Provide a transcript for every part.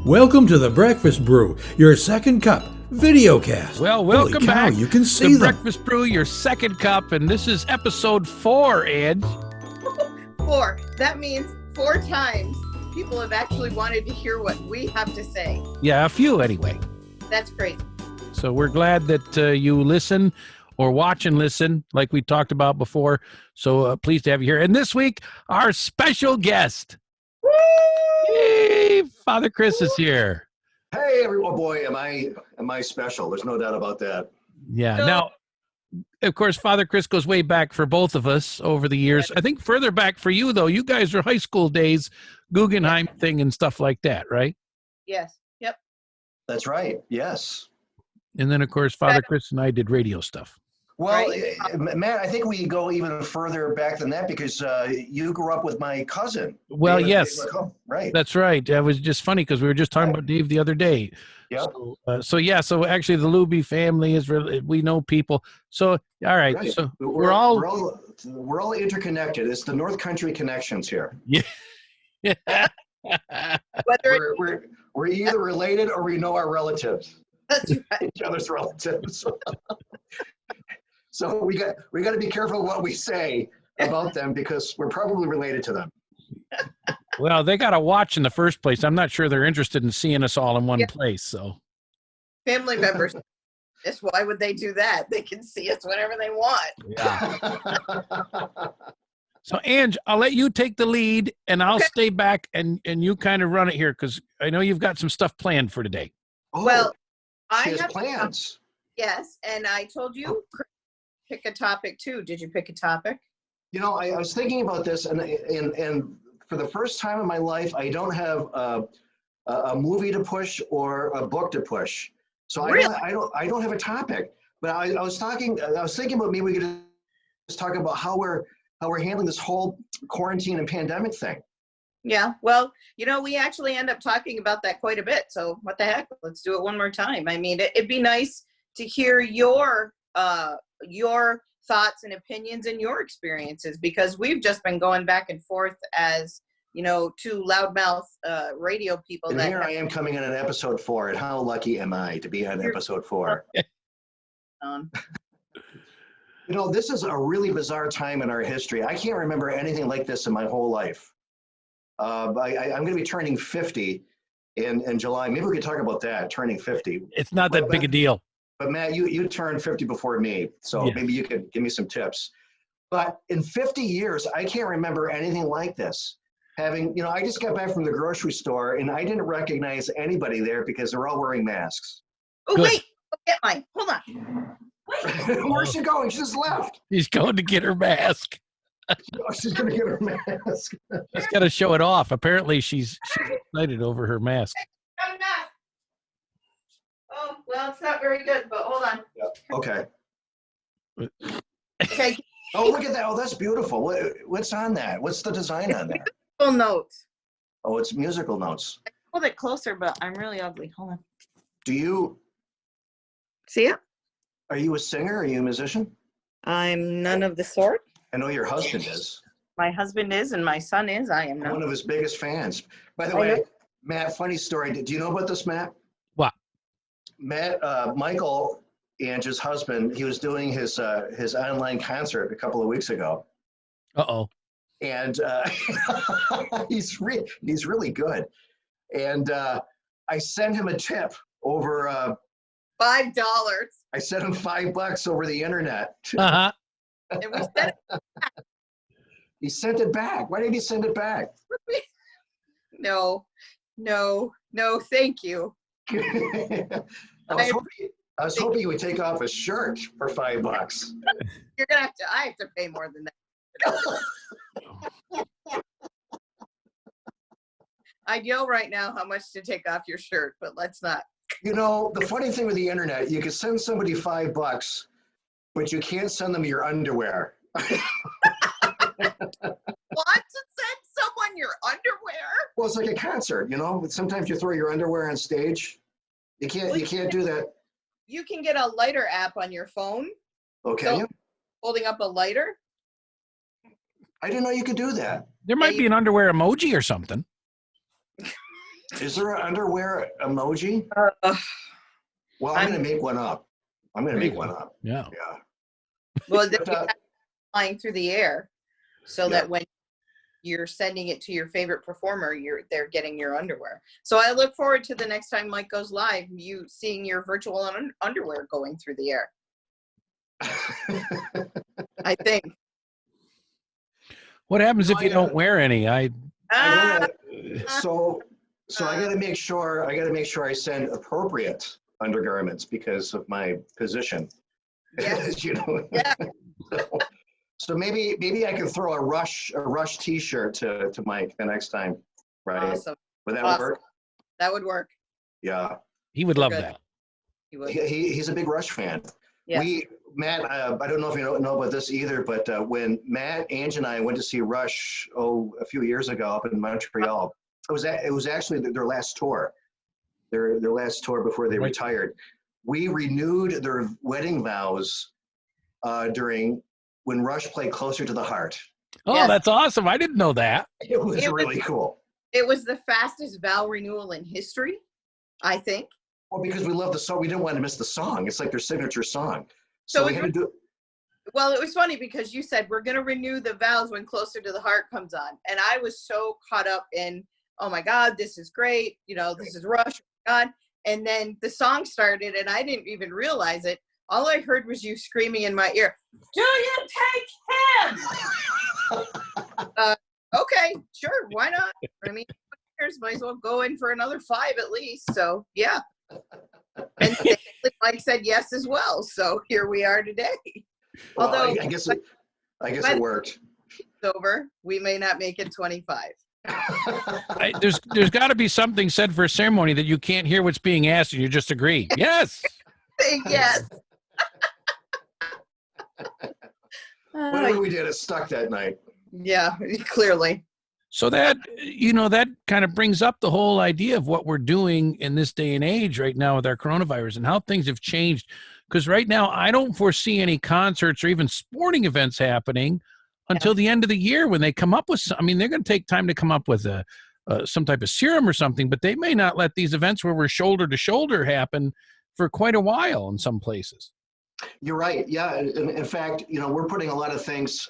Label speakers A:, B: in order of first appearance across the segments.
A: Welcome to the Breakfast Brew, your second cup video cast.
B: Well, welcome
A: Holy cow,
B: back.
A: You can see
B: the
A: them.
B: Breakfast Brew, your second cup, and this is episode 4, Ed.
C: 4. That means 4 times people have actually wanted to hear what we have to say.
B: Yeah, a few anyway.
C: That's great.
B: So we're glad that you listen or watch and listen like we talked about before. So pleased to have you here. And this week, our special guest.
C: Woo!
B: Yay! Father Chris is here.
D: Hey, everyone. Boy, am I special. There's no doubt about that.
B: Yeah.
C: So-
B: Now, of course, Father Chris goes way back for both of us over the years. I think further back for you, though. You guys are high school days, Guggenheim thing and stuff like that, right?
C: Yes. Yep.
D: That's right. Yes.
B: And then, of course, Father Chris and I did radio stuff.
D: Well,
C: Right.
D: Matt, I think we go even further back than that because you grew up with my cousin.
B: Well,
D: David-
B: yes.
D: David McComb. Right.
B: That's right. That was just funny because we were just talking about Dave the other day.
D: Yep.
B: So actually the Looby family is really, we know people. So, all right.
D: Right.
B: So
D: We're
B: all
D: all interconnected. It's the North Country connections here.
C: Whether
D: We're either related or we know our relatives,
C: that's right.
D: each other's relatives. So we got to be careful what we say about them because we're probably related to them.
B: well, they got a watch in the first place. I'm not sure they're interested in seeing us all in one
C: Yeah.
B: place. So
C: Family members. Yes, why would they do that? They can see us whenever they want.
B: yeah. So Ange, I'll let you take the lead and I'll
C: Okay.
B: stay back and you kind of run it here because I know you've got some stuff planned for today.
D: Oh,
C: Well,
D: she
C: I
D: has
C: have
D: plans.
C: Yes, and I told you pick a topic too. Did you pick a topic?
D: You know, I was thinking about this, and for the first time in my life, I don't have a movie to push or a book to push. So
C: Really?
D: I don't have a topic. But I was thinking about maybe we could just talk about how we're handling this whole quarantine and pandemic thing.
C: Yeah. Well, we actually end up talking about that quite a bit. So what the heck? Let's do it one more time. I mean, it'd be nice to hear your thoughts and opinions and your experiences because we've just been going back and forth as two loudmouth radio people.
D: And
C: that
D: here I am coming in on episode 4, and how lucky am I to be on episode 4? This is a really bizarre time in our history. I can't remember anything like this in my whole life. I'm going to be turning 50 in July. Maybe we could talk about that, turning 50.
B: It's not that big a deal.
D: But Matt, you turned 50 before me, so
B: Yes.
D: maybe you could give me some tips. But in 50 years, I can't remember anything like this. I just got back from the grocery store and I didn't recognize anybody there because they're all wearing masks.
C: Oh,
B: Good.
C: wait. Go get mine. Hold on.
D: Where's she going? She just left.
B: He's going to get her mask.
D: Oh, she's going to get her mask.
B: She's got to show it off. Apparently she's excited over her mask.
C: Got a mask. Oh, well, it's not very good, but hold on.
D: Okay.
C: Okay.
D: Oh, look at that. Oh, that's beautiful. What's on that? What's the design on that?
C: Full notes.
D: Oh, it's musical notes.
C: Hold it closer, but I'm really ugly. Hold on. See it?
D: Are you a singer? Are you a musician?
C: I'm none of the sort.
D: I know your husband is.
C: My husband is, and my son is. I am
D: I'm one
C: not.
D: of his biggest fans. By the
C: I
D: way,
C: know.
D: Matt, funny story. Do you know about this, Matt?
B: What?
D: Matt, Michael, Ange's husband, he was doing his online concert a couple of weeks ago,
B: Uh-oh.
D: and he's really good. And I sent him a tip over.
C: $5.
D: I sent him $5 over the internet.
B: Uh-huh.
C: And we said
D: He sent it back. Why did he send it back?
C: no, thank you.
D: I was hoping he would take off his shirt for $5.
C: You're gonna I have to pay more than that. I'd yell right now how much to take off your shirt, but let's not.
D: The funny thing with the internet, you can send somebody $5, but you can't send them your underwear.
C: What? To send someone your underwear?
D: Well, it's like a concert, Sometimes you throw your underwear on stage. You can't do that.
C: You can get a lighter app on your phone.
D: Okay.
C: So, holding up a lighter.
D: I didn't know you could do that.
B: There might be an underwear emoji or something.
D: Is there an underwear emoji? Well, I'm going to make one up. I'm going to make one up.
B: Yeah.
D: Yeah.
C: Well,
D: But,
C: they're flying through the air, so
D: Yeah.
C: that when you're sending it to your favorite performer, they're getting your underwear. So I look forward to the next time Mike goes live, you seeing your virtual underwear going through the air. I think.
B: What happens if you don't wear any?
D: So I got to make sure I send appropriate undergarments because of my position.
C: Yes.
D: You know.
C: Yeah.
D: So maybe I can throw a rush T-shirt to Mike the next time, right?
C: Awesome.
D: Would that
C: Awesome.
D: work?
C: That would work.
D: Yeah.
B: He would love that.
C: He would.
D: He's a big Rush fan.
C: Yes.
D: Matt, I don't know if you know about this either, but when Matt, Ange, and I went to see Rush a few years ago up in Montreal, it was actually their last tour, their last tour before they retired. We renewed their wedding vows when Rush played Closer to the Heart.
B: Oh,
C: Yes.
B: that's awesome. I didn't know that.
D: It was really cool.
C: It was the fastest vow renewal in history, I think.
D: Well, because we love the song, we didn't want to miss the song. It's like their signature song.
C: So
D: we had to do.
C: Well, it was funny because you said we're going to renew the vows when Closer to the Heart comes on. And I was so caught up in, oh my God, this is great. You know, this is Rush. Oh my God. And then the song started and I didn't even realize it. All I heard was you screaming in my ear, "Do you take him?" Okay, sure. Why not? I mean, might as well go in for another 5 at least. So, yeah. And Mike said yes as well. So here we are today.
D: Well,
C: Although
D: I guess it worked.
C: It's over. We may not make it 25.
B: There's got to be something said for a ceremony that you can't hear what's being asked and you just agree. Yes.
C: Yes.
D: Whatever we did, it stuck that night.
C: Yeah, clearly.
B: So that kind of brings up the whole idea of what we're doing in this day and age right now with our coronavirus and how things have changed. Because right now, I don't foresee any concerts or even sporting events happening until the end of the year when they come up with some. I mean, they're going to take time to come up with some type of serum or something, but they may not let these events where we're shoulder to shoulder happen for quite a while in some places.
D: You're right. Yeah. In fact, we're putting a lot of things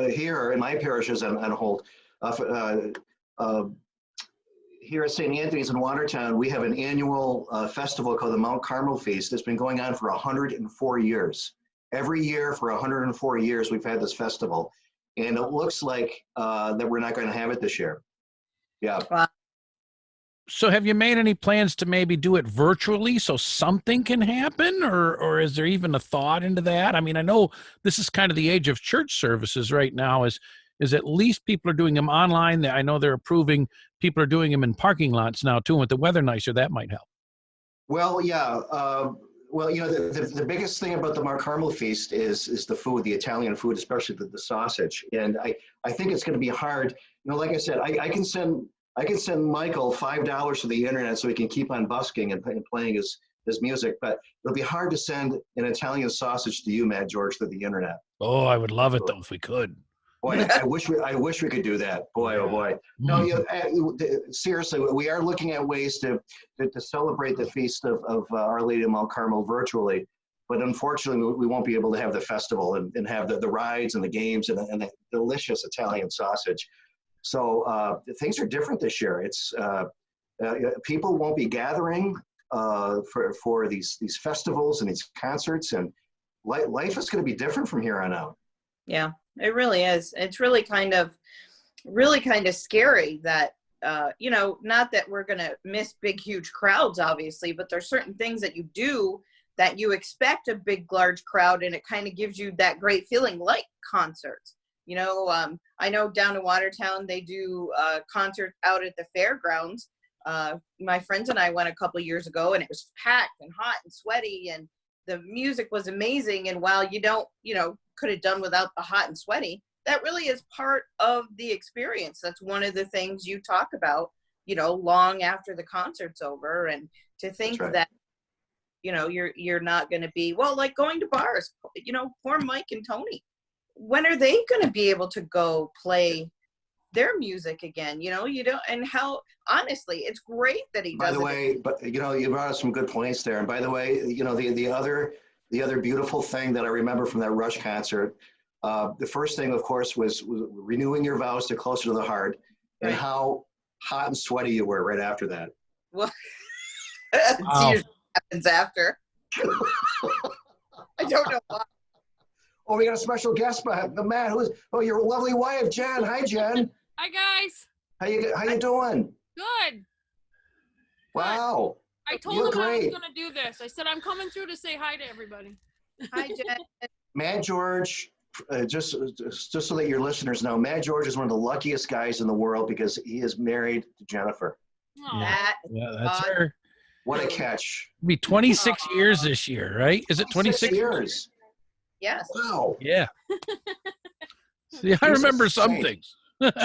D: here in my parishes on hold. Here at St. Anthony's in Watertown, we have an annual festival called the Mount Carmel Feast. It's been going on for 104 years. Every year for 104 years, we've had this festival. And it looks like that we're not going to have it this year. Yeah.
C: Wow.
B: So have you made any plans to maybe do it virtually so something can happen? Or is there even a thought into that? I mean, I know this is kind of the age of church services right now is at least people are doing them online. I know they're approving people are doing them in parking lots now too. And with the weather nicer, that might help.
D: Well, yeah. The biggest thing about the Mount Carmel Feast is the food, the Italian food, especially the sausage. And I think it's going to be hard. Like I said, I can send Michael $5 to the internet so he can keep on busking and playing his music, but it'll be hard to send an Italian sausage to you, Matt George, through the internet.
B: Oh, I would love it though if we could.
D: Boy, I wish we could do that. Boy, oh boy. No, seriously, we are looking at ways to celebrate the feast of Our Lady of Mount Carmel virtually, but unfortunately, we won't be able to have the festival and have the rides and the games and the delicious Italian sausage. So things are different this year. It's people won't be gathering for these festivals and these concerts, and life is going to be different from here on out.
C: Yeah, it really is. It's really kind of scary that not that we're going to miss big, huge crowds, obviously, but there's certain things that you do that you expect a big, large crowd, and it kind of gives you that great feeling like concerts. I know down in Watertown, they do a concert out at the fairgrounds. My friends and I went a couple of years ago, and it was packed and hot and sweaty, and the music was amazing. And while you don't, could have done without the hot and sweaty, that really is part of the experience. That's one of the things you talk about, long after the concert's over. And to think that, you're not going to be, well, like going to bars, poor Mike and Tony. When are they going to be able to go play their music again. You don't, and how, honestly, it's great that he does.
D: By the way, but you brought up some good points there. And by the way, the other beautiful thing that I remember from that Rush concert, the first thing, of course, was renewing your vows to Closer to the Heart, and how hot and sweaty you were right after that.
C: Well, it usually happens after. I don't know why.
D: Oh, we got a special guest, the man your lovely wife, Jen. Hi, Jen.
E: Hi, guys.
D: How you doing?
E: Good.
D: Wow.
E: I told him I was going to do this. I said, I'm coming through to say hi to everybody.
C: Hi, Jen.
D: Matt George, just so that your listeners know, Matt George is one of the luckiest guys in the world because he is married to Jennifer.
B: Yeah, that's her.
D: What a catch.
B: It'll be 26 years this year, right? Is it 26
D: years?
C: Yes.
D: Wow.
B: Yeah. See, I remember some things.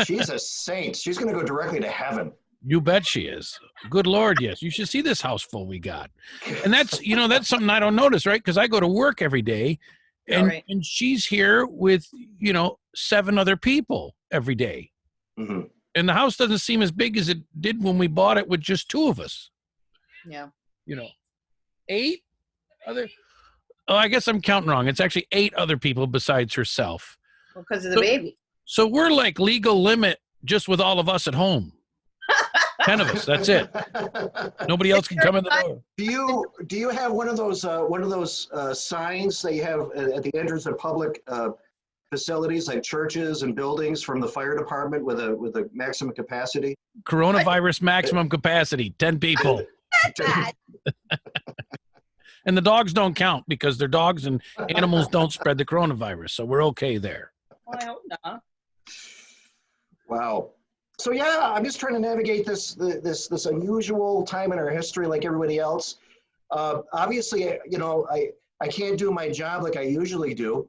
D: She's a saint. She's going to go directly to heaven.
B: You bet she is. Good Lord, yes. You should see this house full we got. And that's something I don't notice, right? Because I go to work every day, and she's here with, 7 other people every day.
D: Mm-hmm.
B: And the house doesn't seem as big as it did when we bought it with just 2 of us.
C: Yeah.
B: 8 other. Oh, I guess I'm counting wrong. It's actually 8 other people besides herself.
C: Well, because of the baby.
B: So we're like legal limit just with all of us at home. 10 of us. That's it. Nobody else can come in the door.
D: Do you have one of those signs that you have at the entrance of public facilities like churches and buildings from the fire department with a maximum capacity?
B: Coronavirus maximum capacity, 10 people. And the dogs don't count because they're dogs and animals don't spread the coronavirus. So we're okay there.
C: Well, I hope not.
D: Wow. So yeah, I'm just trying to navigate this unusual time in our history like everybody else. Obviously, I can't do my job like I usually do.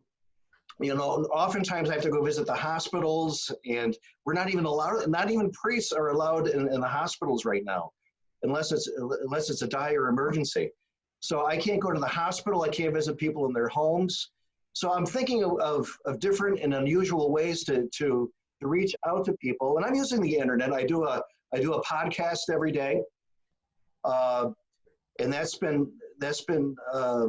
D: Oftentimes I have to go visit the hospitals, and we're not even priests are allowed in the hospitals right now, unless it's a dire emergency. So I can't go to the hospital. I can't visit people in their homes. So I'm thinking of different and unusual ways to reach out to people. And I'm using the internet. I do a podcast every day. And that's been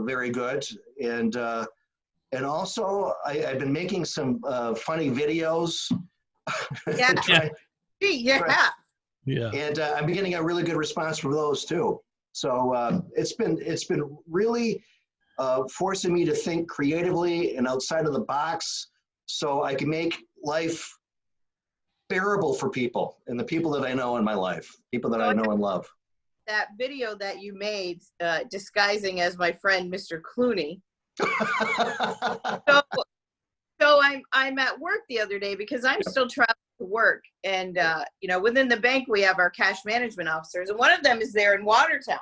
D: very good. And also I've been making some funny videos.
C: Yeah.
B: Yeah.
D: And I'm getting a really good response from those too. So it's been really forcing me to think creatively and outside of the box, so I can make life bearable for people and the people that I know in my life, people that I know and love.
C: That video that you made disguising as my friend Mr. Clooney. So I'm at work the other day because I'm still traveling to work, and within the bank we have our cash management officers, and one of them is there in Watertown,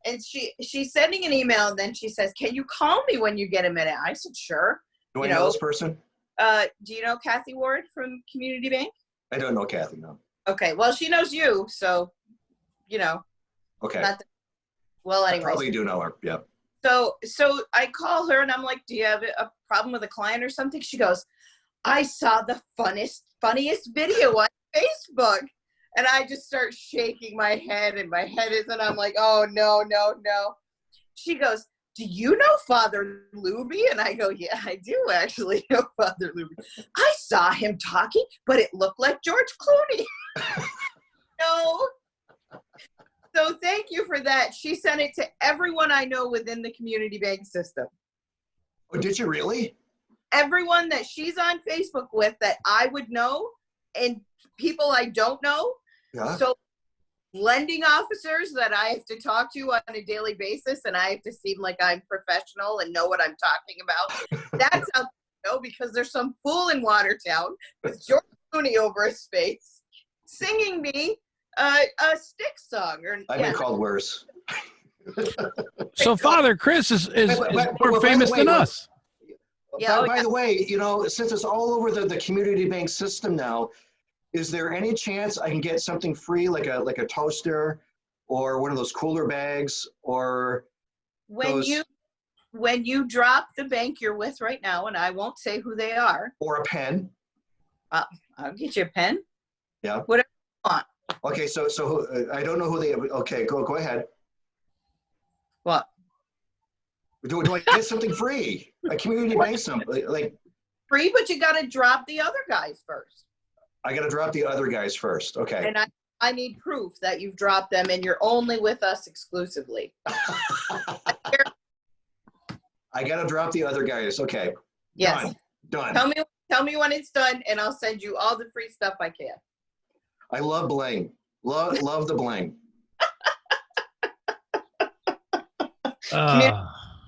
C: and she's sending an email, and then she says, "Can you call me when you get a minute?" I said, "Sure."
D: Do I know this person?
C: Do you know Kathy Ward from Community Bank?
D: I don't know Kathy, no.
C: Okay, well, she knows you, so
D: Okay.
C: Well, anyway.
D: I probably do know her. Yeah.
C: So I call her and I'm like, "Do you have a problem with a client or something?" She goes, "I saw the funniest video on Facebook." And I just start shaking my head, and my head is, and I'm like, "Oh, no. She goes, "Do you know Father Looby?" And I go, "Yeah, I do actually know Father Looby. I saw him talking, but it looked like George Clooney." No. So thank you for that. She sent it to everyone I know within the community bank system.
D: Oh, did you really?
C: Everyone that she's on Facebook with that I would know, and people I don't know.
D: Yeah.
C: So lending officers that I have to talk to on a daily basis, and I have to seem like I'm professional and know what I'm talking about. That's how I know, because there's some fool in Watertown with George Clooney over his face singing me a stick song.
D: I've been called worse.
B: So Father Chris is more famous than us.
C: Yeah,
D: by the way, since it's all over the community bank system now, is there any chance I can get something free, like a toaster or one of those cooler bags, or
C: when you drop the bank you're with right now, and I won't say who they are,
D: or a pen?
C: I'll get you a pen.
D: Yeah.
C: Whatever you want.
D: Okay, so I don't know who they. Okay, go ahead.
C: What?
D: Do I get something free? A community bank something like.
C: Free, but you got to drop the other guys first.
D: I got to drop the other guys first. Okay.
C: And I need proof that you've dropped them and you're only with us exclusively.
D: I got to drop the other guys. Okay.
C: Yes.
D: Done.
C: Tell me when it's done, and I'll send you all the free stuff I can.
D: I love bling. Love the bling.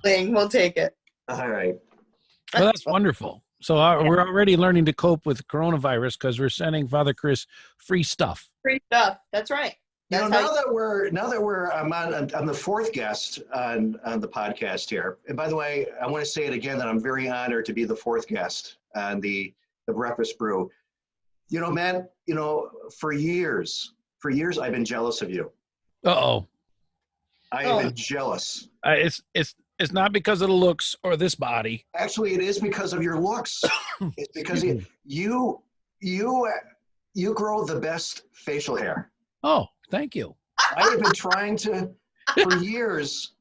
C: Thing, we'll take it.
D: All right.
B: Well, that's wonderful. So we're already learning to cope with coronavirus because we're sending Father Chris free stuff.
C: Free stuff. That's right. That's
D: now that we're I'm the fourth guest on the podcast here. And by the way, I want to say it again that I'm very honored to be the fourth guest on the Breakfast Brew. Man, for years I've been jealous of you.
B: Uh-oh.
D: I have been jealous.
B: It's not because of the looks or this body.
D: Actually, it is because of your looks. It's because you grow the best facial hair.
B: Oh, thank you.
D: I have been trying to, for years,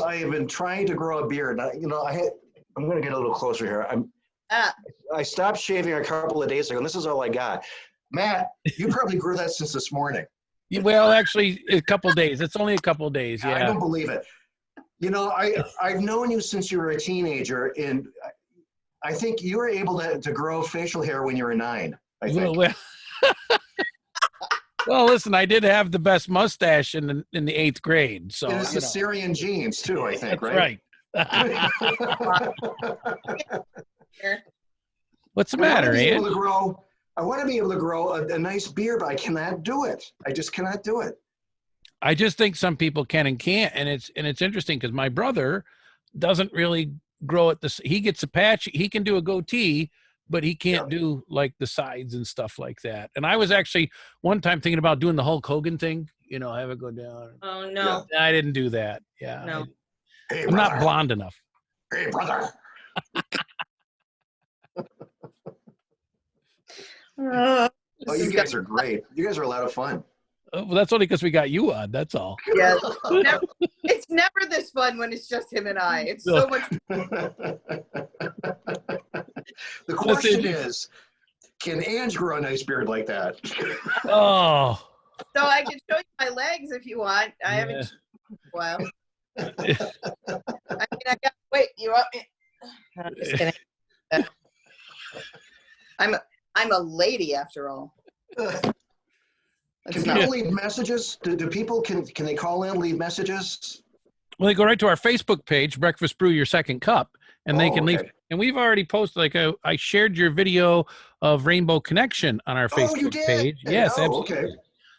D: I have been trying to grow a beard. I'm going to get a little closer here. I stopped shaving a couple of days ago, and this is all I got. Matt, you probably grew that since this morning.
B: Well, actually, a couple of days. It's only a couple of days. Yeah.
D: I don't believe it. I've known you since you were a teenager, and I think you were able to grow facial hair when you were 9. I think.
B: Well, listen, I did have the best mustache in the 8th grade. So
D: it's the Syrian genes too, I think, right?
B: Right. What's the matter, Ian?
D: I want to be able to grow a nice beard, but I cannot do it. I just cannot do it.
B: I just think some people can and can't, and it's interesting because my brother doesn't really grow it. He gets a patch. He can do a goatee, but he can't do like the sides and stuff like that. And I was actually one time thinking about doing the Hulk Hogan thing. Have it go down.
C: Oh no!
B: I didn't do that. Yeah.
C: No.
B: I'm not blonde enough.
D: Hey, brother. You guys are great. You guys are a lot of fun.
B: Well, that's only because we got you on. That's all.
C: Yeah. It's never this fun when it's just him and I. It's so much.
D: The question is, can Ange grow a nice beard like that?
B: Oh.
C: So I can show you my legs if you want. I haven't. Well. I got. Wait. You want me? I'm just kidding. I'm a lady after all.
D: Can people leave messages? Do people can they call in, leave messages?
B: Well, they go right to our Facebook page, Breakfast Brew Your Second Cup, and they can leave. And we've already posted, I shared your video of Rainbow Connection on our Facebook page. Yes, absolutely. Okay.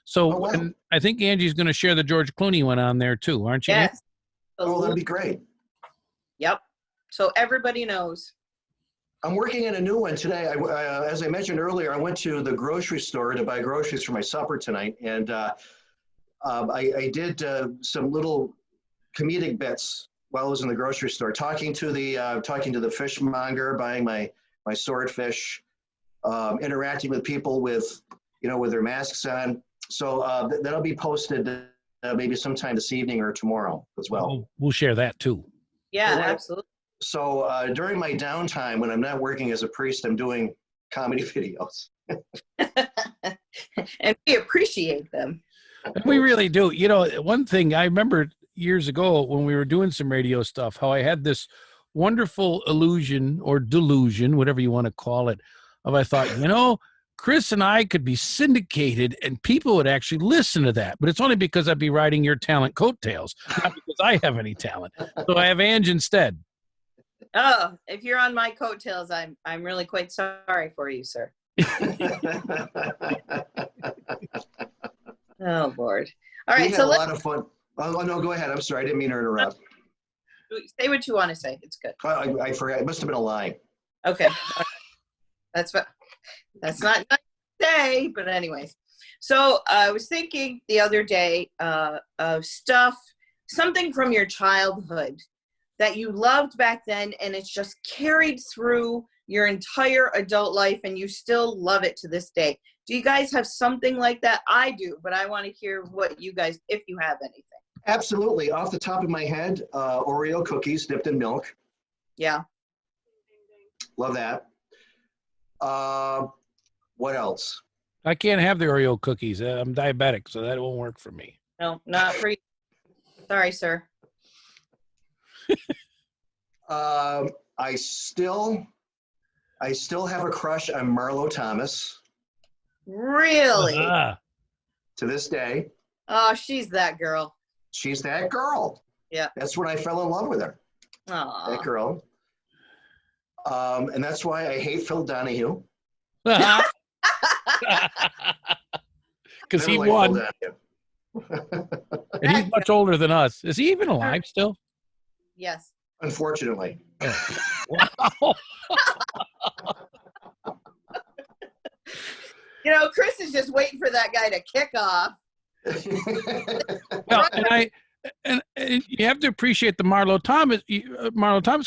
B: So and I think Angie's going to share the George Clooney one on there too, aren't you?
C: Yes.
D: Oh, that'd be great.
C: Yep. So everybody knows.
D: I'm working on a new one today. As I mentioned earlier, I went to the grocery store to buy groceries for my supper tonight, and I did some little comedic bits while I was in the grocery store, talking to the fishmonger, buying my swordfish, interacting with people with their masks on. So that'll be posted maybe sometime this evening or tomorrow as well.
B: We'll share that too.
C: Yeah, absolutely.
D: So during my downtime, when I'm not working as a priest, I'm doing comedy videos.
C: And we appreciate them.
B: We really do. One thing I remember years ago when we were doing some radio stuff, how I had this wonderful illusion or delusion, whatever you want to call it, of I thought, Chris and I could be syndicated and people would actually listen to that. But it's only because I'd be riding your talent coattails, not because I have any talent. So I have Ange instead.
C: Oh, if you're on my coattails, I'm really quite sorry for you, sir. Oh, Lord. All right,
D: we had a lot of fun. Oh, no, go ahead. I'm sorry. I didn't mean to interrupt.
C: Say what you want to say. It's good.
D: I forgot. It must have been a lie.
C: Okay. That's not nice to say, but anyways. So I was thinking the other day of something from your childhood that you loved back then and it's just carried through your entire adult life and you still love it to this day? Do you guys have something like that? I do, but I want to hear what you guys, if you have anything.
D: Absolutely. Off the top of my head, Oreo cookies dipped in milk.
C: Yeah.
D: Love that. What else?
B: I can't have the Oreo cookies. I'm diabetic, so that won't work for me.
C: No, not for you. Sorry, sir.
D: I still have a crush on Marlo Thomas
C: Really?
B: Ah.
D: to this day.
C: Oh, she's that girl.
D: She's that girl.
C: Yeah.
D: That's when I fell in love with her.
C: Aw.
D: That girl. And that's why I hate Phil Donahue.
B: Because
D: Never
B: he
D: liked Phil
B: won,
D: Donahue.
B: and he's much older than us. Is he even alive still?
C: Yes.
D: Unfortunately.
B: Wow.
C: You know, Chris is just waiting for that guy to kick off.
B: Well, and you have to appreciate the Marlo Thomas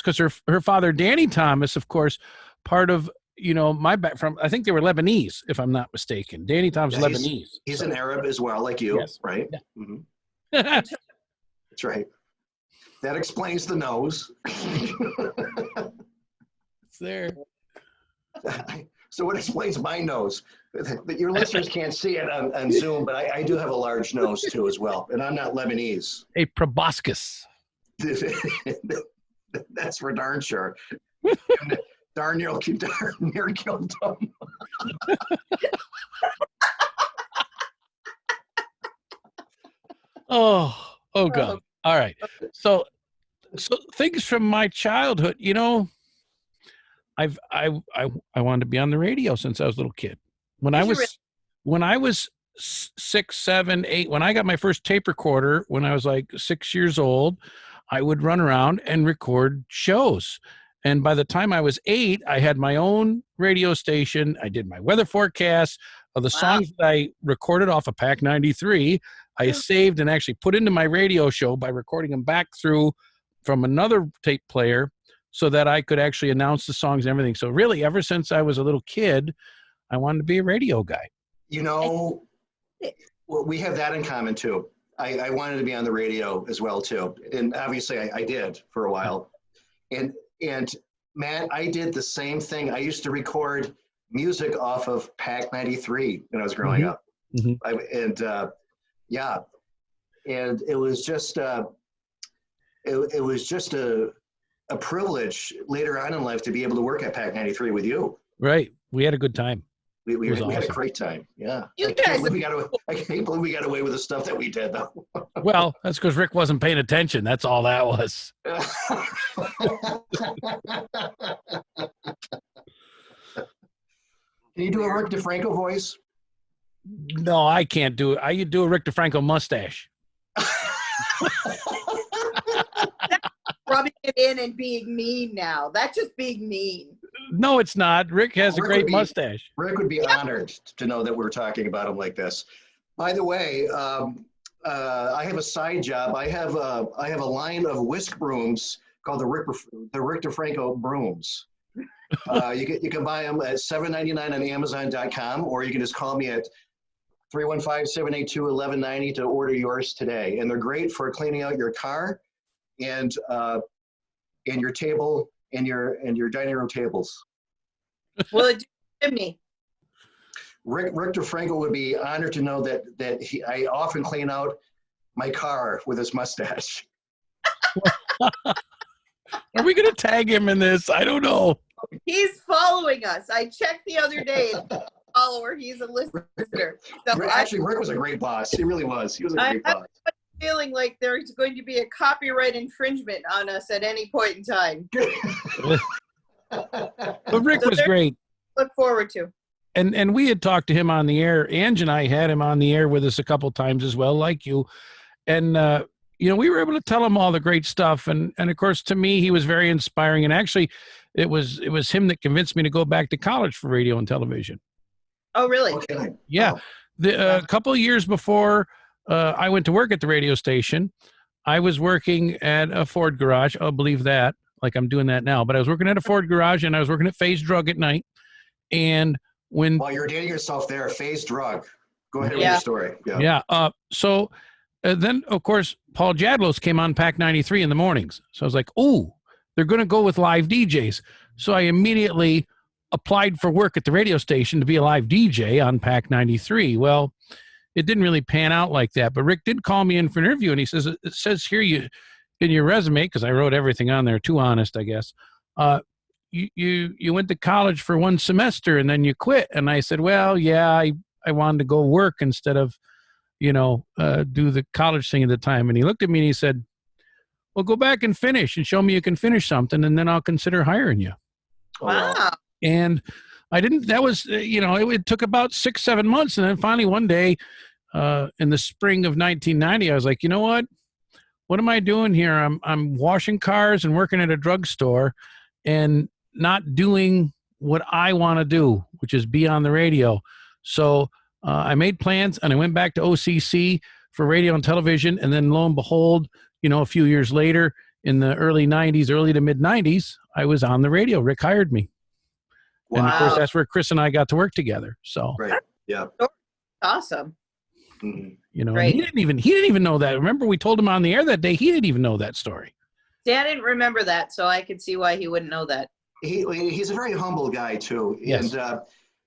B: because her father Danny Thomas, of course, part of my back from, I think they were Lebanese, if I'm not mistaken. Danny Thomas is Lebanese.
D: He's an Arab as well, like you,
B: Yes.
D: right?
B: Yeah.
D: Mhm.
B: It's
D: That's right. That explains the nose.
B: there.
D: So what explains my nose? But your listeners can't see it on Zoom, but I do have a large nose too as well. And I'm not Lebanese.
B: A proboscis.
D: That's for darn sure. Darn near killed him.
B: Oh God. All right. So things from my childhood, I wanted to be on the radio since I was a little kid. When I was 6, 7, 8, when I got my first tape recorder, when I was like 6 years old, I would run around and record shows. And by the time I was 8, I had my own radio station. I did my weather forecast of the songs that I recorded off of Pack 93. I saved and actually put into my radio show by recording them back through from another tape player so that I could actually announce the songs and everything. So really, ever since I was a little kid, I wanted to be a radio guy.
D: Well, we have that in common too. I wanted to be on the radio as well too. And obviously I did for a while. And Matt, I did the same thing. I used to record music off of Pack 93 when I was growing up.
B: Mm-hmm.
D: And it was just it was just a privilege later on in life to be able to work at Pack 93 with you.
B: Right. We had a good time.
D: We had a great time. Yeah. I can't believe we got away with the stuff that we did though.
B: Well, that's because Rick wasn't paying attention. That's all that was.
D: Can you do a Rick DeFranco voice?
B: No, I can't do it. I do a Rick DeFranco mustache.
C: Rubbing it in and being mean now. That's just being mean.
B: No, it's not. Rick has a great mustache.
D: Rick would be honored to know that we're talking about him like this. By the way, I have a side job. I have a line of whisk brooms called the Rick DeFranco brooms. You can buy them at $7.99 on Amazon.com, or you can just call me at 315-782-1190 to order yours today. And they're great for cleaning out your car and your table and your dining room tables.
C: Well, it did me.
D: Rick DeFranco would be honored to know that I often clean out my car with his mustache.
B: Are we going to tag him in this? I don't know.
C: He's following us. I checked the other day. Follower. He's a listener. So
D: Actually, Rick was a great boss. He really was. He was a great boss.
C: Feeling like there's going to be a copyright infringement on us at any point in time.
B: But Rick was great.
C: Look forward to.
B: And we had talked to him on the air. Ange and I had him on the air with us a couple times as well, like you. And we were able to tell him all the great stuff. And of course, to me, he was very inspiring. And actually, it was him that convinced me to go back to college for radio and television.
C: Oh, really?
D: Okay.
B: Yeah.
D: Oh.
B: A couple of years before I went to work at the radio station, I was working at a Ford garage. I'll believe that, like I'm doing that now. But I was working at a Ford garage, and I was working at Phase Drug at night. And when
D: While you're dating yourself there, Phase Drug. Go ahead with
C: Yeah.
D: your story. Yeah.
B: so then of course Paul Jadlos came on Pack 93 in the mornings. So I was like, "Oh, they're going to go with live DJs." So I immediately applied for work at the radio station to be a live DJ on Pack 93. Well, it didn't really pan out like that, but Rick did call me in for an interview, and he says, "It says here you in your resume, because I wrote everything on there, too honest, I guess. You went to college for 1 semester and then you quit." And I said, "Well, yeah, I wanted to go work instead of, do the college thing at the time." And he looked at me and he said, "Well, go back and finish and show me you can finish something, and then I'll consider hiring you."
C: Wow.
B: And I didn't, that was, it took about 6-7 months. And then finally one day in the spring of 1990, I was like, you know what am I doing here? I'm washing cars and working at a drugstore and not doing what I want to do, which is be on the radio. So I made plans and I went back to OCC for radio and television. And then lo and behold, a few years later in the early to mid 90s, I was on the radio. Rick hired me.
D: Wow.
B: And of course, that's where Chris and I got to work together. So,
D: Right. Yeah.
C: Awesome.
D: Mm-hmm.
C: Right.
B: he didn't even know that. Remember, we told him on the air that day, he didn't even know that story.
C: See, I didn't remember that, so I could see why he wouldn't know that.
D: He's a very humble guy too.
B: Yes.
D: And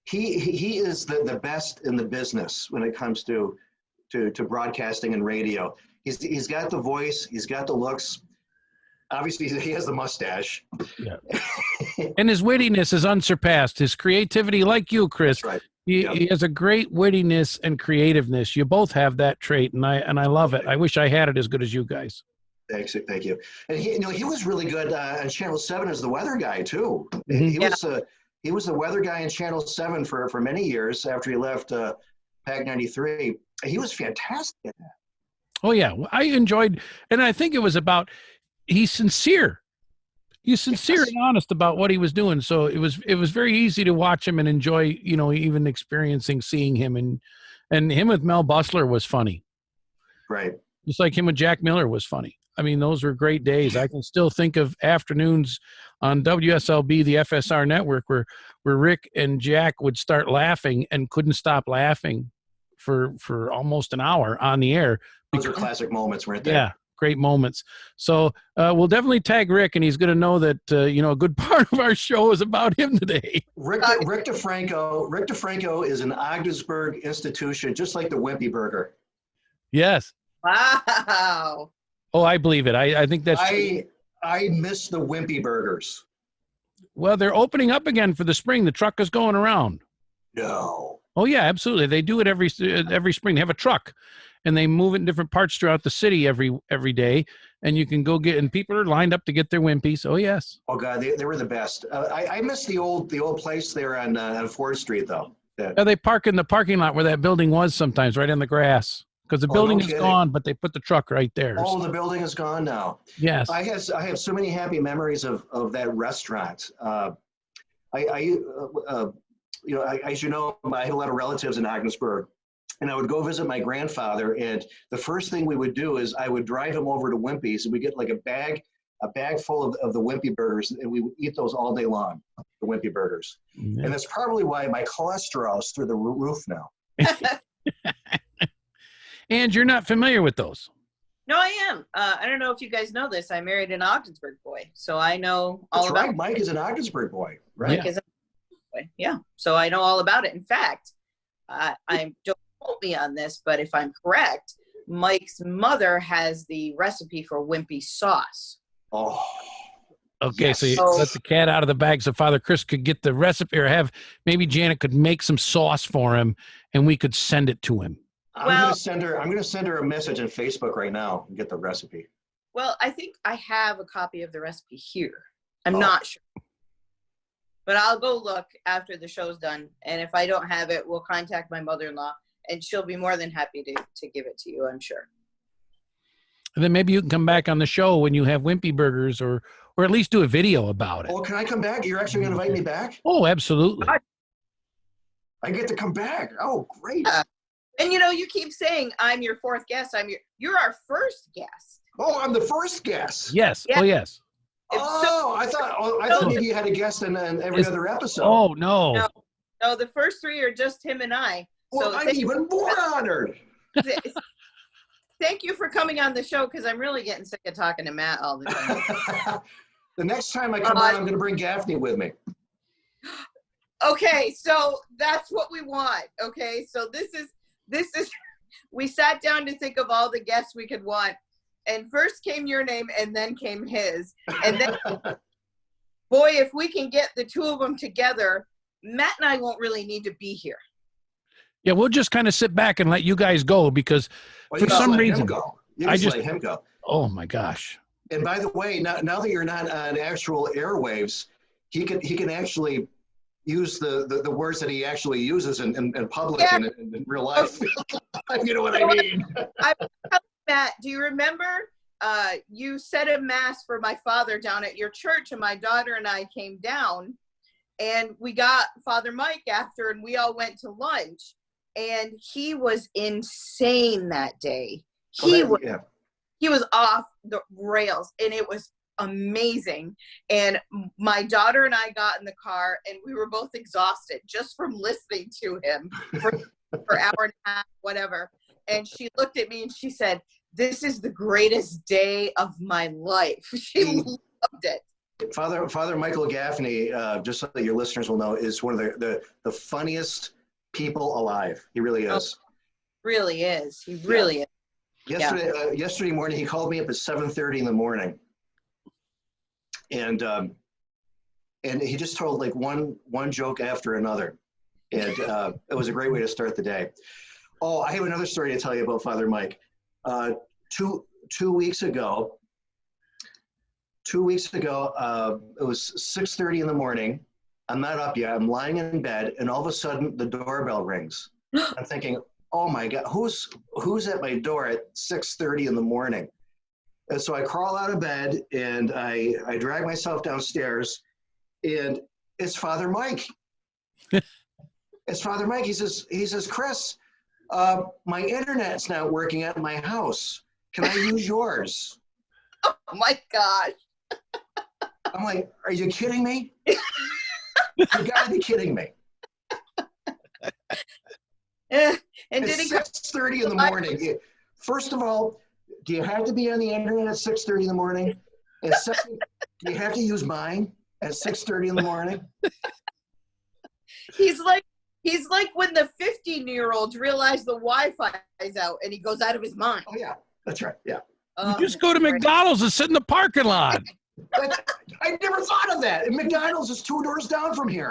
D: he is the best in the business when it comes to broadcasting and radio. He's got the voice, he's got the looks. Obviously, he has the mustache.
B: Yeah. And his wittiness is unsurpassed. His creativity, like you, Chris.
D: That's right.
B: He has a great wittiness and creativeness. You both have that trait, and I love it. I wish I had it as good as you guys.
D: Thank you. And he was really good on Channel 7 as the weather guy too.
B: Mhm.
D: He was the weather guy in Channel 7 for many years after he left Pack 93. He was fantastic at that.
B: Oh yeah, I enjoyed, and I think it was about he's sincere. He's sincere
D: Yes.
B: and honest about what he was doing. So it was very easy to watch him and enjoy, even seeing him, and him with Mel Bustler was funny.
D: Right.
B: Just like him with Jack Miller was funny. I mean, those were great days. I can still think of afternoons on WSLB, the FSR network, where Rick and Jack would start laughing and couldn't stop laughing for almost an hour on the air.
D: Those are classic moments, weren't they?
B: Yeah, great moments. So we'll definitely tag Rick, and he's going to know that a good part of our show is about him today.
D: Rick DeFranco is an Ogdensburg institution, just like the Wimpy Burger.
B: Yes.
C: Wow.
B: Oh, I believe it. I think that's true.
D: I miss the Wimpy Burgers.
B: Well, they're opening up again for the spring. The truck is going around.
D: No.
B: Oh yeah, absolutely. They do it every spring. They have a truck, and they move it in different parts throughout the city every day, and you can go get. And people are lined up to get their Wimpies. Oh yes.
D: Oh God, they were the best. I miss the old place there on Ford Street though.
B: They park in the parking lot where that building was sometimes, right on the grass, because the building
D: no
B: is
D: kidding.
B: gone, but they put the truck right there.
D: Oh, the building is gone now.
B: Yes.
D: I have so many happy memories of that restaurant. As you know, I had a lot of relatives in Ogdensburg, and I would go visit my grandfather. And the first thing we would do is I would drive him over to Wimpy's, and we get like a bag full of the Wimpy burgers, and we would eat those all day long, the Wimpy burgers.
B: Yeah.
D: And that's probably why my cholesterol is through the roof now.
B: And you're not familiar with those.
C: No, I am. I don't know if you guys know this. I married an Ogdensburg boy, so I know all
D: That's
C: about
D: right. Mike is an Ogdensburg boy, right?
C: Mike is a boy. Yeah, so I know all about it. In fact, I don't quote me on this, but if I'm correct, Mike's mother has the recipe for Wimpy sauce.
D: Oh.
B: Okay,
D: Yes.
B: so you let the cat out of the bag so Father Chris could get the recipe, or maybe Janet could make some sauce for him, and we could send it to him.
D: I'm gonna send her a message on Facebook right now and get the recipe.
C: Well, I think I have a copy of the recipe here. I'm not sure. But I'll go look after the show's done. And if I don't have it, we'll contact my mother-in-law, and she'll be more than happy to give it to you, I'm sure.
B: And then maybe you can come back on the show when you have Wimpy Burgers, or at least do a video about it.
D: Oh, can I come back? You're actually gonna invite me back?
B: Oh, absolutely.
D: I get to come back. Oh, great.
C: And you keep saying I'm your fourth guest. You're our first guest.
D: Oh, I'm the first guest.
B: Yes.
C: Yeah.
B: Oh, yes.
D: Oh, I thought maybe you had a guest in every other episode.
B: Oh, no.
C: No, the first 3 are just him and I.
D: Well,
C: So
D: I'm even more honored.
C: thank you for coming on the show, because I'm really getting sick of talking to Matt all the time.
D: The next time I come on, I'm going to bring Gaffney with me.
C: Okay, so that's what we want. Okay, so this is we sat down to think of all the guests we could want, and first came your name and then came his, and then boy, if we can get the 2 of them together, Matt and I won't really need to be here.
B: Yeah, we'll just kind of sit back and let you guys go because for some reason
D: I just let him go.
B: Oh my gosh.
D: And by the way, now that you're not on actual airwaves, he can actually use the words that he actually uses in public and in real life. You know what I mean?
C: Matt, do you remember you said a mass for my father down at your church, and my daughter and I came down, and we got Father Mike after, and we all went to lunch, and he was insane that day. He was off the rails, and it was amazing. And my daughter and I got in the car, and we were both exhausted just from listening to him for an hour and a half, whatever. And she looked at me and she said, "This is the greatest day of my life." She loved it.
D: Father Michael Gaffney, just so that your listeners will know, is one of the funniest people alive. He really is.
C: Really is. He really is.
D: Yesterday morning, he called me up at 7:30 in the morning, and he just told like one joke after another, and it was a great way to start the day. Oh, I have another story to tell you about Father Mike. 2 weeks ago, it was 6:30 in the morning. I'm not up yet. I'm lying in bed, and all of a sudden the doorbell rings. I'm thinking, oh my God, who's at my door at 6:30 in the morning? And so I crawl out of bed and I drag myself downstairs, and it's Father Mike. It's Father Mike. He says, "Chris, my internet's not working at my house. Can I use yours?"
C: Oh my gosh.
D: I'm like, are you kidding me? You gotta be kidding me.
C: And
D: it's 6:30 in the morning. First of all, do you have to be on the internet at 6:30 in the morning? And second, do you have to use mine at 6:30 in the morning?
C: He's like when the 15-year-olds realize the Wi-Fi is out and he goes out of his mind.
D: Oh yeah, that's right. Yeah.
B: You just go to McDonald's and sit in the parking lot.
D: I never thought of that. And McDonald's is 2 doors down from here.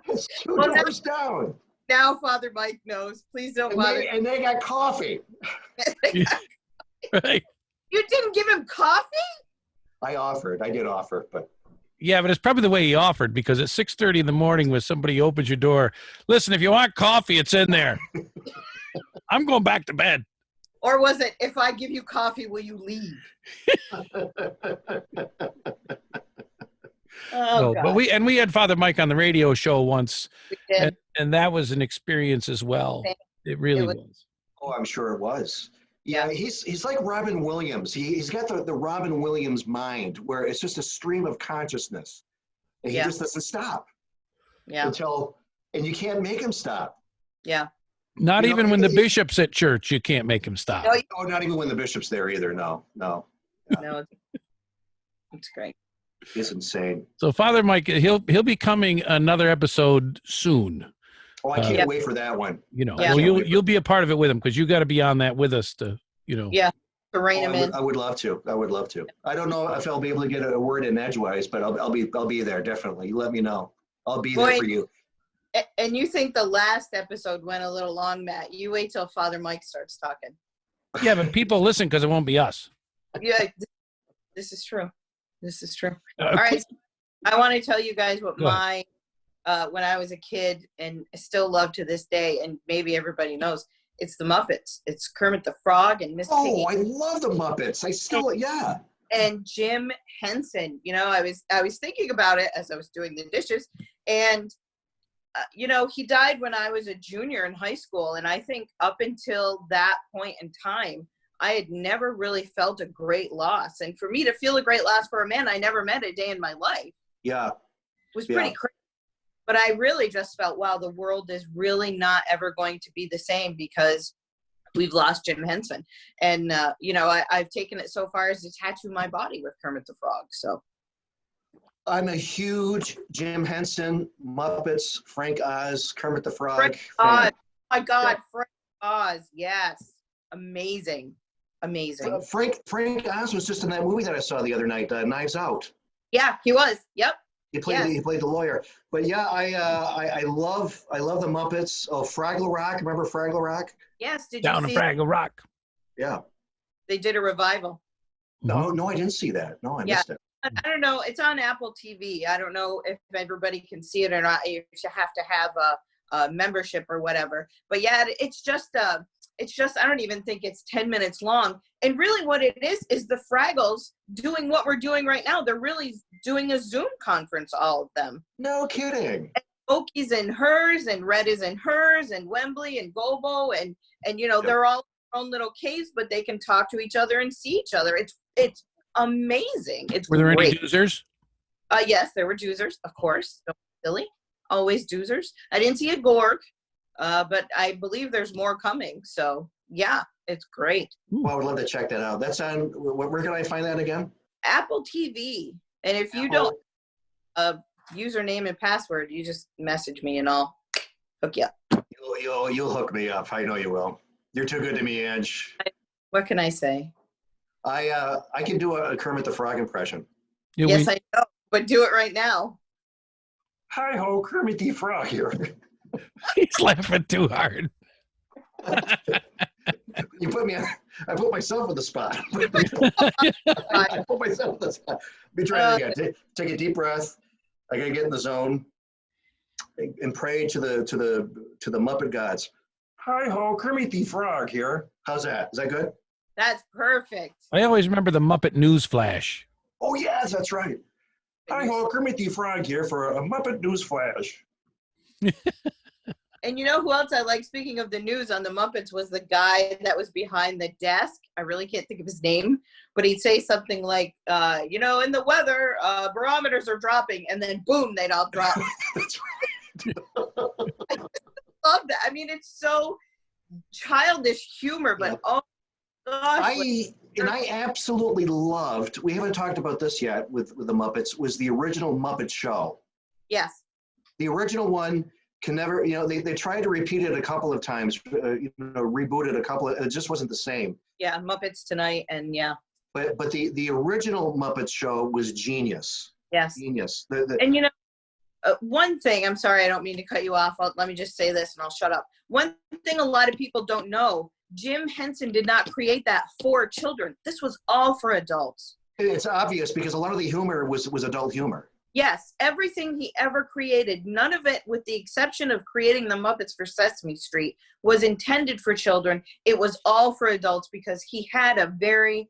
D: It's 2 doors down.
C: Now Father Mike knows. Please don't bother.
D: And they got coffee.
B: Right.
C: You didn't give him coffee?
D: I did offer, but.
B: Yeah, but it's probably the way he offered, because at 6:30 in the morning when somebody opens your door, listen, if you want coffee, it's in there. I'm going back to bed.
C: Or was it, if I give you coffee, will you leave?
B: No, but we had Father Mike on the radio show once,
C: We did.
B: and that was an experience as well. It really was.
D: Oh, I'm sure it was. Yeah, he's like Robin Williams. He's got the Robin Williams mind, where it's just a stream of consciousness, and he just doesn't stop.
C: Yeah.
D: And you can't make him stop.
C: Yeah.
B: Not even when the bishop's at church, you can't make him stop.
D: Oh, not even when the bishop's there either. No.
C: No, it's great.
D: It's insane.
B: So Father Mike, he'll be coming another episode soon.
D: Oh, I can't wait for that one.
B: Well, you'll be a part of it with him, because you got to be on that with us to.
C: Yeah, to rein him in.
D: I would love to. I don't know if I'll be able to get a word in edgewise, but I'll be there definitely. You let me know. I'll be there for you.
C: And you think the last episode went a little long, Matt? You wait till Father Mike starts talking.
B: Yeah, but people listen because it won't be us.
C: Yeah, this is true. All right, I want to tell you guys what when I was a kid, and I still love to this day, and maybe everybody knows, it's the Muppets. It's Kermit the Frog and Miss Piggy.
D: Oh, I love the Muppets.
C: And Jim Henson. I was thinking about it as I was doing the dishes, and he died when I was a junior in high school. And I think up until that point in time, I had never really felt a great loss. And for me to feel a great loss for a man I never met a day in my life.
D: Yeah.
C: Was pretty crazy. But I really just felt, wow, the world is really not ever going to be the same because we've lost Jim Henson. And, I've taken it so far as to tattoo my body with Kermit the Frog. So
D: I'm a huge Jim Henson, Muppets, Frank Oz, Kermit the Frog
C: Frank
D: fan.
C: Oz. Oh my God, Frank Oz. Yes. Amazing.
D: Frank Oz was just in that movie that I saw the other night, Knives Out.
C: Yeah, he was. Yep.
D: He played the lawyer. But yeah, I love the Muppets. Oh, Fraggle Rock. Remember Fraggle Rock?
C: Yes. Did
B: Down
C: you
B: in
C: see
B: Fraggle Rock.
D: Yeah.
C: They did a revival.
D: No, I didn't see that. No, I missed it.
C: I don't know. It's on Apple TV. I don't know if everybody can see it or not. If you have to have a membership or whatever. But yeah, it's just I don't even think it's 10 minutes long. And really what it is the Fraggles doing what we're doing right now. They're really doing a Zoom conference, all of them.
D: No kidding.
C: And Oki's in hers, and Red is in hers, and Wembley and Gobo, and they're all in their own little caves, but they can talk to each other and see each other. It's amazing. It's
B: Were there
C: great.
B: any doozers?
C: Yes, there were doozers, of course. Don't be silly. Always doozers. I didn't see a Gorg, but I believe there's more coming. So yeah, it's great.
D: Well, I would love to check that out. That's on, where can I find that again?
C: Apple TV. And if you don't username and password, you just message me and I'll hook you up.
D: You'll hook me up. I know you will. You're too good to me, Edge.
C: What can I say?
D: I can do a Kermit the Frog impression.
B: Yeah,
C: Yes, I know, but do it right now.
D: Hi ho, Kermit the Frog here.
B: He's laughing too hard.
D: You put me on, I put myself on the spot. I put myself on the spot. Let me try it again. Take a deep breath. I gotta get in the zone and pray to the Muppet gods. Hi ho, Kermit the Frog here. How's that? Is that good?
C: That's perfect.
B: I always remember the Muppet News Flash.
D: Oh yes, that's right. Hi ho, Kermit the Frog here for a Muppet News Flash.
C: And you know who else I like, speaking of the news on the Muppets, was the guy that was behind the desk. I really can't think of his name, but he'd say something like, in the weather, barometers are dropping, and then boom, they'd all drop.
D: That's right.
C: I love that. I mean, it's so childish humor, but oh gosh.
D: I absolutely loved, we haven't talked about this yet with the Muppets, was the original Muppet Show.
C: Yes.
D: The original one can never, they tried to repeat it a couple of times, reboot it it just wasn't the same.
C: Yeah, Muppets Tonight, and yeah.
D: But the original Muppet Show was genius.
C: Yes.
D: Genius.
C: And one thing, I'm sorry, I don't mean to cut you off. Let me just say this and I'll shut up. One thing a lot of people don't know, Jim Henson did not create that for children. This was all for adults.
D: It's obvious because a lot of the humor was adult humor.
C: Yes, everything he ever created, none of it, with the exception of creating the Muppets for Sesame Street, was intended for children. It was all for adults because he had a very,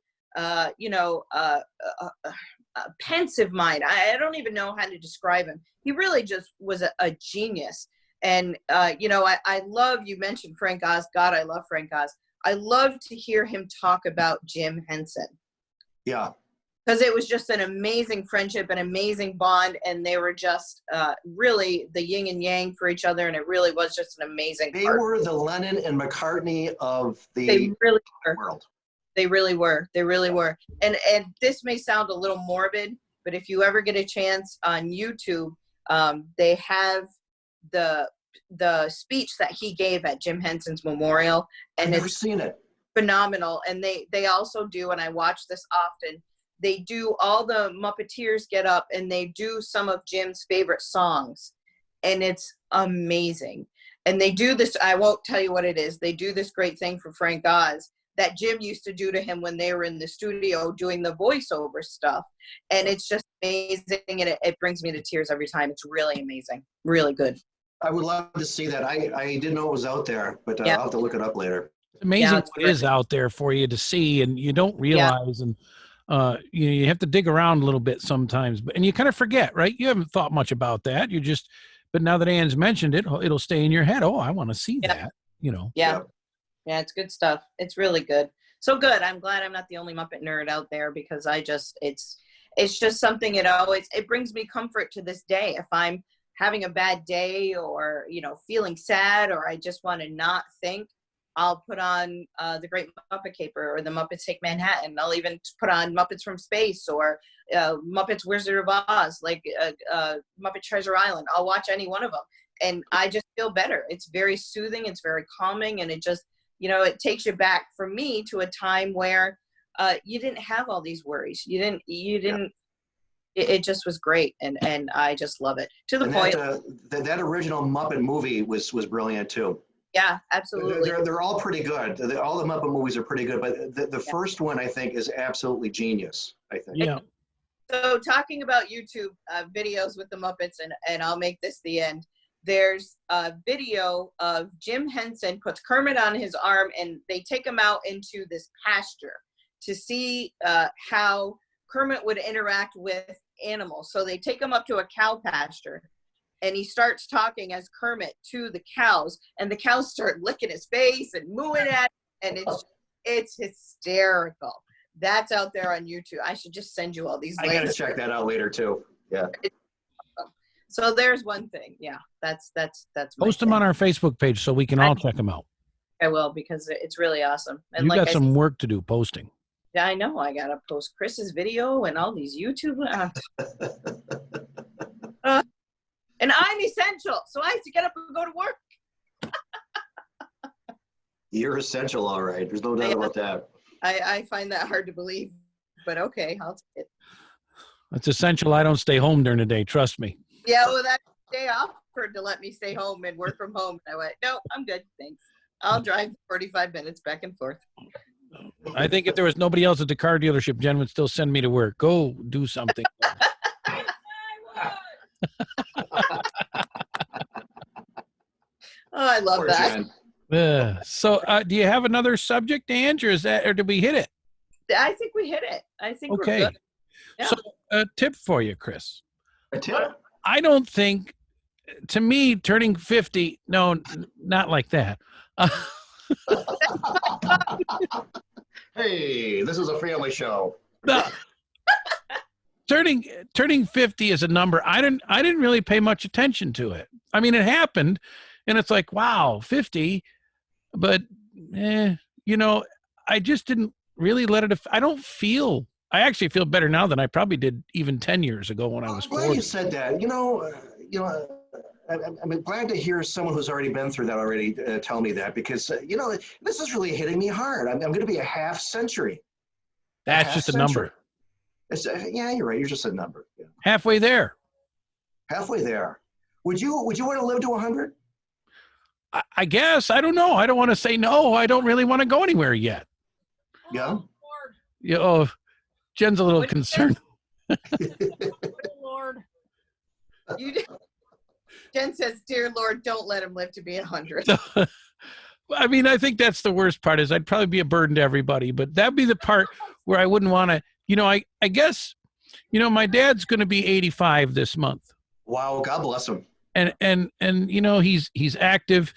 C: pensive mind. I don't even know how to describe him. He really just was a genius. And, I love, you mentioned Frank Oz. God, I love Frank Oz. I love to hear him talk about Jim Henson.
D: Yeah.
C: Because it was just an amazing friendship, an amazing bond, and they were just really the yin and yang for each other, and it really was just an amazing
D: They were the Lennon and McCartney of the world.
C: They really were. They really were. And this may sound a little morbid, but if you ever get a chance on YouTube, they have the speech that he gave at Jim Henson's memorial, and
D: I've never seen it.
C: Phenomenal. And they also do, and I watch this often, they do, all the Muppeteers get up and they do some of Jim's favorite songs, and it's amazing. And they do this, I won't tell you what it is, they do this great thing for Frank Oz that Jim used to do to him when they were in the studio doing the voiceover stuff. And it's just amazing, and it brings me to tears every time. It's really amazing. Really good.
D: I would love to see that. I didn't know it was out there, but I'll have to look it up later.
B: It's amazing what is out there for you to see, and you don't realize, and you have to dig around a little bit sometimes, and you kind of forget, right? You haven't thought much about that. You're just But now that Ann's mentioned it, it'll stay in your head. Oh, I want to see
C: Yeah.
B: that, you know.
C: Yeah. Yeah, it's good stuff. It's really good. So good. I'm glad I'm not the only Muppet nerd out there, because it's just something, it brings me comfort to this day. If I'm having a bad day, or, feeling sad, or I just want to not think, I'll put on The Great Muppet Caper or The Muppets Take Manhattan. I'll even put on Muppets from Space, or Muppets Wizard of Oz, like Muppet Treasure Island. I'll watch any one of them, and I just feel better. It's very soothing. It's very calming, and it just, it takes you back, for me, to a time where you didn't have all these worries. You didn't. It just was great, and I just love it, to the point.
D: That original Muppet movie was brilliant too.
C: Yeah, absolutely.
D: They're all pretty good. All the Muppet movies are pretty good, but the first one, I think, is absolutely genius, I think.
B: Yeah.
C: So talking about YouTube videos with the Muppets, and I'll make this the end. There's a video of Jim Henson puts Kermit on his arm, and they take him out into this pasture to see how Kermit would interact with animals. So they take him up to a cow pasture, and he starts talking as Kermit to the cows, and the cows start licking his face and mooing at him, and it's hysterical. That's out there on YouTube. I should just send you all these links.
D: I gotta check that out later too. Yeah.
C: So there's one thing. Yeah, that's
B: Post them on our Facebook page so we can all check them out.
C: I will, because it's really awesome. And
B: You
C: like
B: got some work to do posting.
C: Yeah, I know. I gotta post Chris's video and all these YouTube. And I'm essential, so I have to get up and go to work.
D: You're essential, all right. There's no doubt about that.
C: I find that hard to believe, but okay, I'll take it.
B: It's essential I don't stay home during the day. Trust me.
C: Yeah, well, that day offered to let me stay home and work from home. And I went, no, I'm good, thanks. I'll drive 45 minutes back and forth.
B: I think if there was nobody else at the car dealership, Jen would still send me to work. Go do something.
C: Oh, I love that.
B: So do you have another subject, Ange, or did we hit it?
C: I think we hit it. I think
B: okay.
C: We're good. Yeah.
B: So a tip for you, Chris.
D: A tip?
B: I don't think, to me, turning 50, no, not like that.
D: Hey, this is a family show.
B: Turning 50 is a number. I didn't really pay much attention to it. I mean, it happened, and it's like, wow, 50, but I just didn't really let it. I actually feel better now than I probably did even 10 years ago when I was 40.
D: I'm glad you said that. I'm glad to hear someone who's already been through that already tell me that, because, this is really hitting me hard. I'm going to be a half century.
B: That's just a number.
D: Yeah, you're right. You're just a number. Yeah.
B: Halfway there.
D: Halfway there. Would you want to live to 100?
B: I guess. I don't know. I don't want to say no. I don't really want to go anywhere yet.
D: Yeah.
B: Yeah. Jen's a little concerned.
E: Lord.
C: Jen says, "Dear Lord, don't let him live to be 100."
B: I mean, I think that's the worst part. Is I'd probably be a burden to everybody, but that'd be the part where I wouldn't want to. I guess, my dad's going to be 85 this month.
D: Wow, God bless him.
B: And he's active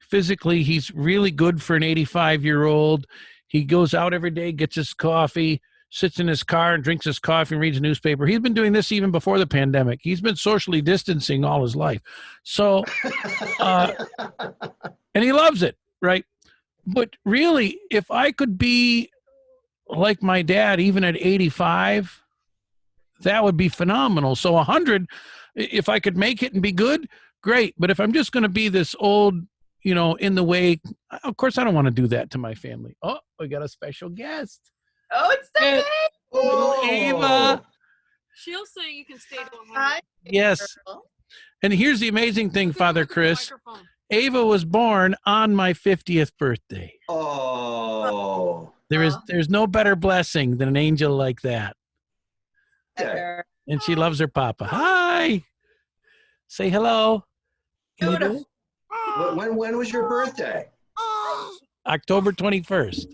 B: physically. He's really good for an 85-year-old. He goes out every day, gets his coffee, sits in his car and drinks his coffee and reads a newspaper. He's been doing this even before the pandemic. He's been socially distancing all his life. So, and he loves it, right? But really, if I could be like my dad, even at 85, that would be phenomenal. So 100, if I could make it and be good, great. But if I'm just going to be this old, in the way, of course, I don't want to do that to my family. Oh, we got a special guest.
C: Oh, it's the baby.
B: Oh, Ava.
E: She'll say you can stay to 100.
C: Hi,
B: Yes.
C: girl.
B: And here's the amazing thing, Father Chris.
E: Microphone.
B: Ava was born on my 50th birthday.
D: Oh.
B: There's no better blessing than an angel like that.
D: Okay.
B: And she loves her papa. Hi. Say hello. Can you do it?
D: When was your birthday?
B: October 21st.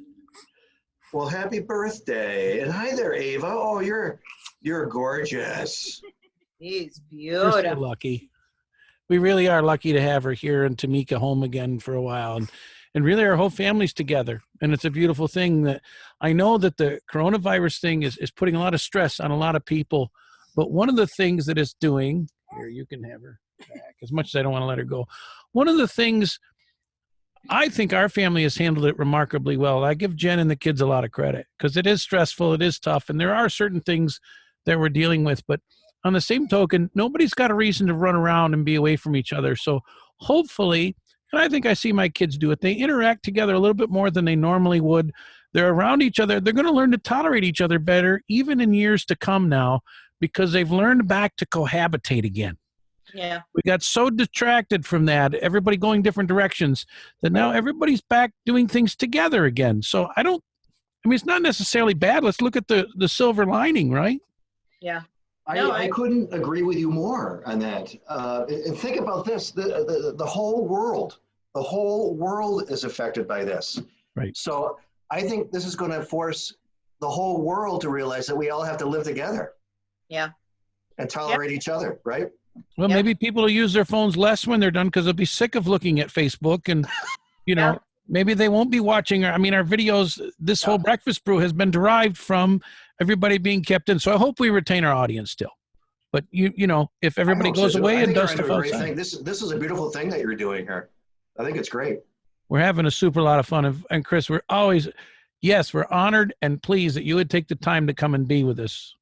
D: Well, happy birthday. And hi there, Ava. Oh, you're gorgeous.
C: He's
B: You're so
C: beautiful.
B: lucky. We really are lucky to have her here and Tamika home again for a while. And really our whole family's together. And it's a beautiful thing that I know that the coronavirus thing is putting a lot of stress on a lot of people. But one of the things that it's doing, here, you can have her back, as much as I don't want to let her go. One of the things, I think our family has handled it remarkably well. I give Jen and the kids a lot of credit because it is stressful, it is tough, and there are certain things that we're dealing with. But on the same token, nobody's got a reason to run around and be away from each other. So hopefully, and I think I see my kids do it, they interact together a little bit more than they normally would. They're around each other. They're going to learn to tolerate each other better, even in years to come now, because they've learned back to cohabitate again.
C: Yeah.
B: We got so detracted from that, everybody going different directions, that now everybody's back doing things together again. So I mean, it's not necessarily bad. Let's look at the silver lining, right?
C: Yeah.
D: I couldn't agree with you more on that. And think about this, the whole world is affected by this.
B: Right.
D: So I think this is going to force the whole world to realize that we all have to live together.
C: Yeah.
D: And tolerate each other, right?
B: Well, maybe people will use their phones less when they're done because they'll be sick of looking at Facebook and, maybe they won't be watching our videos. This whole Breakfast Brew has been derived from everybody being kept in. So I hope we retain our audience still. But if everybody goes away and does stuff outside.
D: This is a beautiful thing that you're doing here. I think it's great.
B: We're having a super lot of fun. And Chris, we're honored and pleased that you would take the time to come and be with us.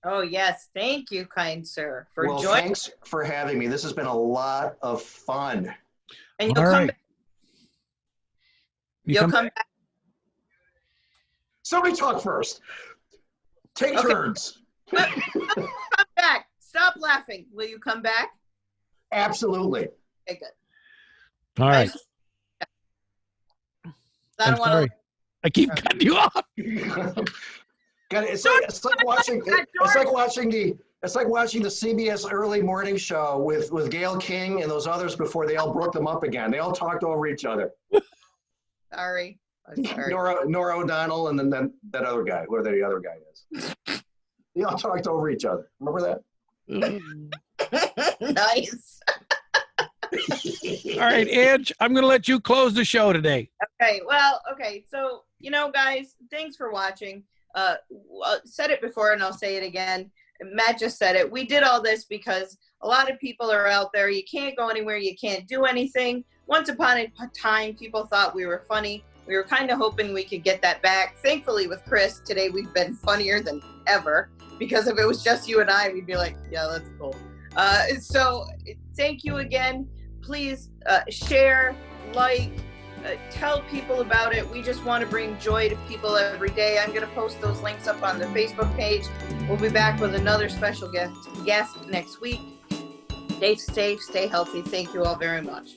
C: Oh, yes. Thank you, kind sir, for joining.
D: Thanks for having me. This has been a lot of fun.
C: And you'll come back. You'll come back.
D: Somebody talk first. Take turns.
C: Come back. Stop laughing. Will you come back?
D: Absolutely.
C: Okay, good.
B: All right.
C: I'm sorry.
B: I keep cutting you off.
D: It's like watching the CBS early morning show with Gayle King and those others before they all broke them up again. They all talked over each other.
C: Sorry. I'm sorry.
D: Nora O'Donnell and then that other guy, whoever the other guy is. They all talked over each other. Remember that?
C: Nice.
B: All right, Edge, I'm going to let you close the show today.
C: Okay. So, guys, thanks for watching. Said it before and I'll say it again. Matt just said it. We did all this because a lot of people are out there. You can't go anywhere. You can't do anything. Once upon a time, people thought we were funny. We were kind of hoping we could get that back. Thankfully, with Chris, today we've been funnier than ever, because if it was just you and I, we'd be like, yeah, that's cool. So thank you again. Please share, like, tell people about it. We just want to bring joy to people every day. I'm going to post those links up on the Facebook page. We'll be back with another special guest next week. Stay safe, stay healthy. Thank you all very much.